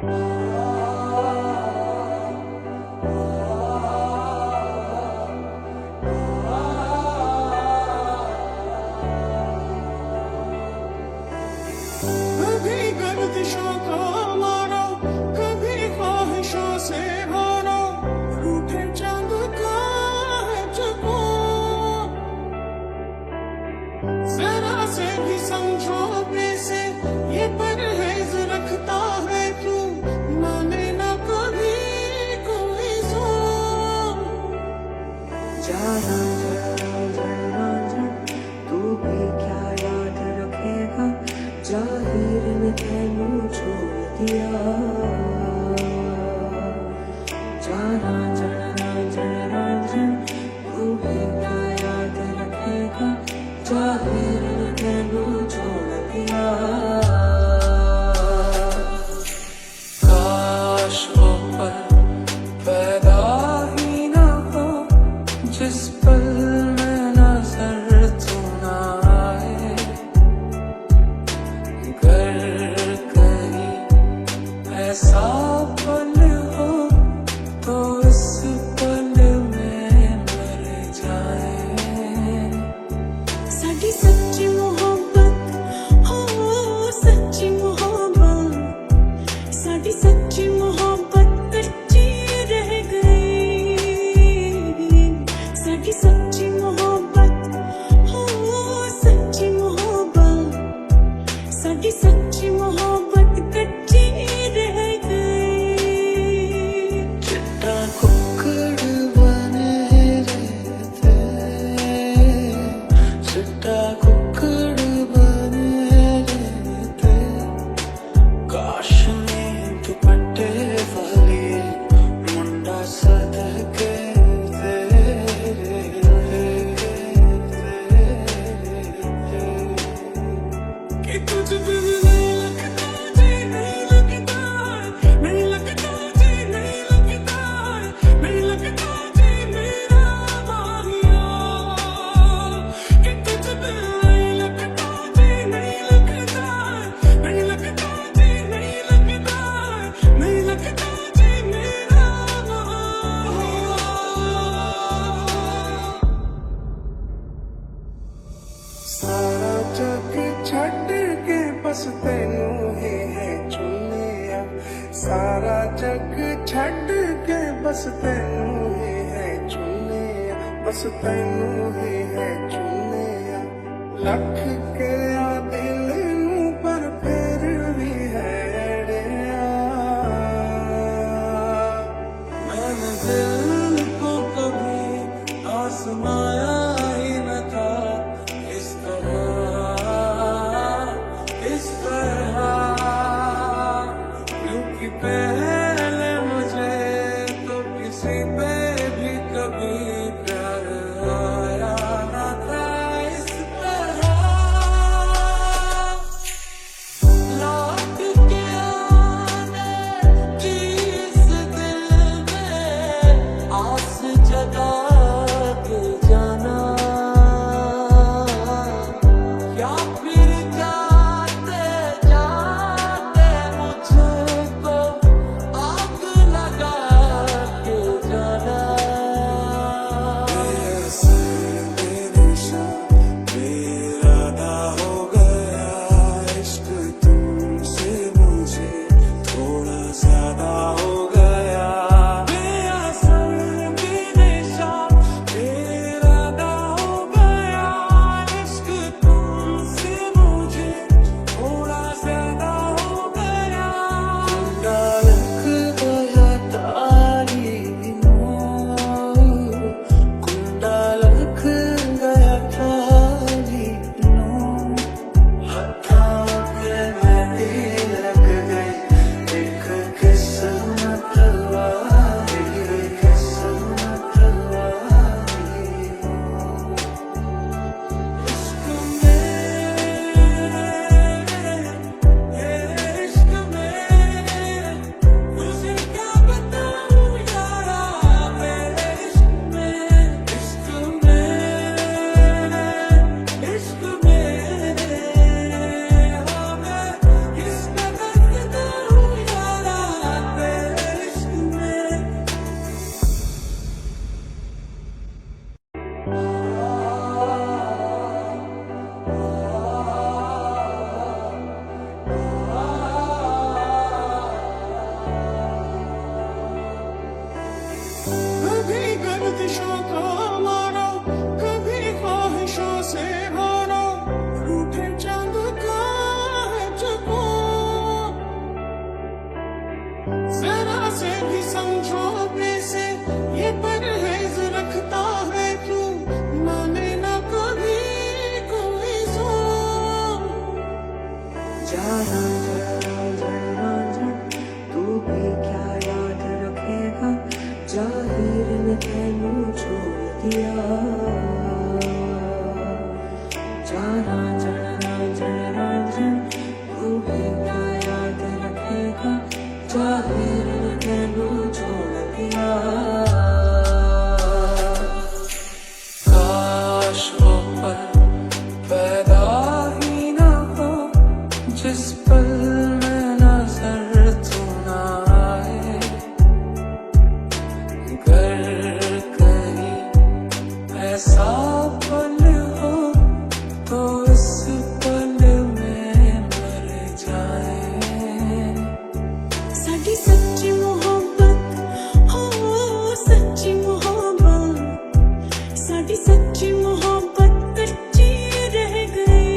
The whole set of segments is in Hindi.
कभी गर्दिशों का मारा, कभी ख्वाहिशों से हारा, रूठे चांद का है चकोर। जरा से भी समझो से ये परहेज रखता है क्यों, माने ना कभी कोई जोर। जाना जाना तू भी क्या याद रखेगा, जाहिर में तेनू छोड़ दिया। जाना जाना तू भी क्या याद रखेगा, जाहिर में तेनू छोड़ दिया। काश वो पल पैदा ही ना हो, जिस पल में नजर तू ना आए। अगर कहीं ऐसा पल हो तो इस पल में मर जाए। साडी सच्ची मोहब्बत हो, सच्ची मोहब्बत, साडी सच्ची मोहब्बत कच्ची रह गई। साडी सच्ची मोहब्बत हो, सच्ची मोहब्बत, साडी सच्ची मोहब्बत कच्ची रह गई। चिट्टा कुक्कड़ बने रहते, चिट्टा कुक्कड़ बने रहते। काश में दुपट्टे वाली मुंडा सदके कि तुझ बिन नहीं लगता जी, नहीं लगता, नहीं लगता जी, नहीं लगता, नहीं लगता जी मेरा माहिया। कि तुझ बिन नहीं लगता जी, नहीं लगता, नहीं लगता जी, नहीं लगता, नहीं लगता जी मेरा माहिया। सारा जग छड्ड के बस तैनू ही है चुनिया। सारा जग छड्ड के बस तैनू ही है चुनिया, बस तैनू ही है चुनिया। लख के आ दिल नू पर फिर भी है अड़िया। मैंने दिल को कभी आजमाया ही न था इस तरह, इस तरह। क्योंकि पहले मुझे तो किसी पे भी कभी प्यार आया न था इस तरह। लौट के आने की इस दिल में आस जगा के जाना, या फिर जाते जाते मुझको जरा से भी समझौते से ये परहेज रखता है क्यों, माने ना कभी कोई जोर। जरा जरा तू भी क्या याद रखेगा, जाहिर ने तेनू छोड़ दिया। जरा जरा तू भी क्या याद रखेगा, जाहिर ने तेनू छोड़ दिया। काश वो पल पैदा ही ना हो जिस पल में नजर तू ना आए। अगर कहीं ऐसा पल हो तो इस पल में मर जाए। साडी सच्ची मोहब्बत हो, सच्ची मोहब्बत, साडी सच्ची मोहब्बत कच्ची रह गई।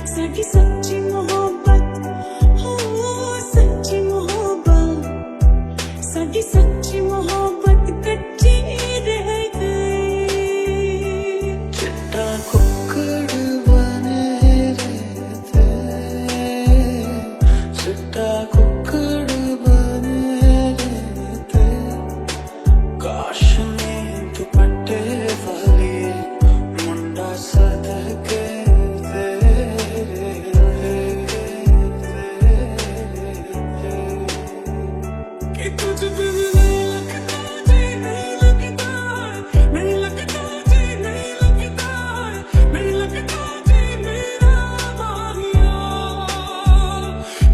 साडी सच्ची मोहब्बत हो, सच्ची मोहब्बत, साडी सच्ची मोहब्बत कच्ची रह गई। चिट्टा कुक्कड़ बने रहते, चिट्टा कुक्कड़ बने रहते। काश में दुपट्टे वाली मुंडा सदके कि तुझ बिन नहीं लगता जी, नहीं लगता, नहीं लगता जी, नहीं लगता, नहीं लगता जी मेरा माहिया।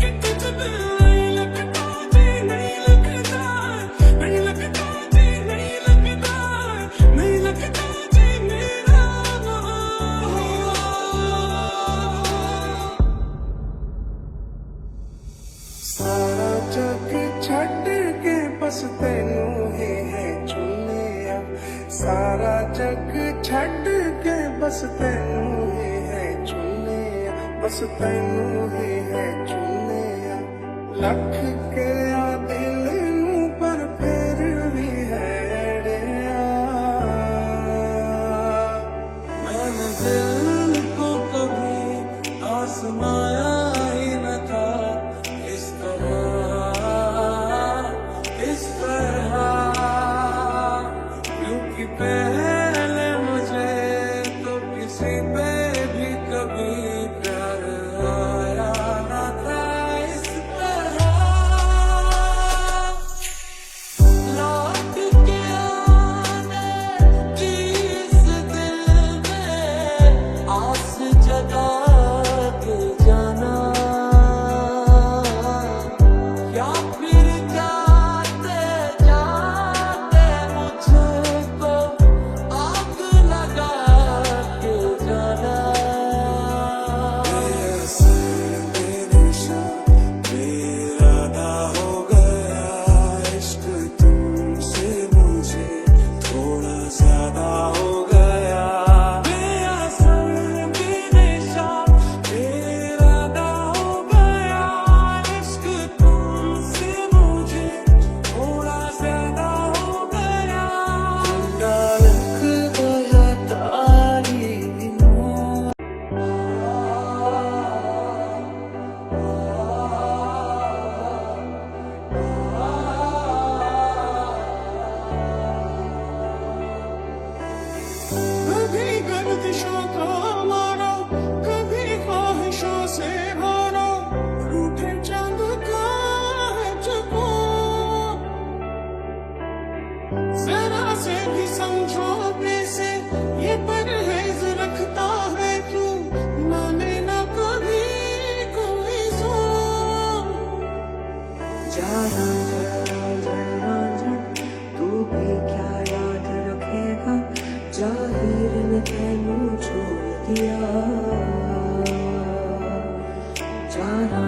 कि तुझ बिन नहीं लगता जी, नहीं लगता, नहीं लगता जी, नहीं लगता, नहीं लगता जी मेरा माहिया। सारा जग छड्ड के बस तैनू ही है चुनिया। सारा जग छड्ड के बस तैनू ही है चुनिया, बस तैनू ही है चुनिया। लख के आ दिल नू पर फिर भी है अड़िया। मैंने दिल को कभी आजमाया ही न था इस तरह, इस तरह। क्योंकि पहले मुझे तो किसी पे भी कभी प्यार आया न था इस तरह। लौट के आने की इस दिल में आस जगा के जाना, या फिर जाते जाते मुझको आग लगा के जाना। बेदिशा बेइरादा हो गया इश्क तुमसे मुझे थोड़ा ज्यादा हो गया। बेअसर बेदिशा बेइरादा हो गया इश्क तुमसे मुझे थोड़ा ज्यादा हो गया। लग गया तारी कभी गर्दिशों का मारो, कभी ख्वाहिशों से भरो, रूठे चांद का है चकोर। जरा से भी समझौते से ये परहेज रखता है क्यों, माने ना कभी कोई जोर। जरा जरा तू भी क्या याद रखेगा, जाहिर ने तेनू छोड़ दिया। जरा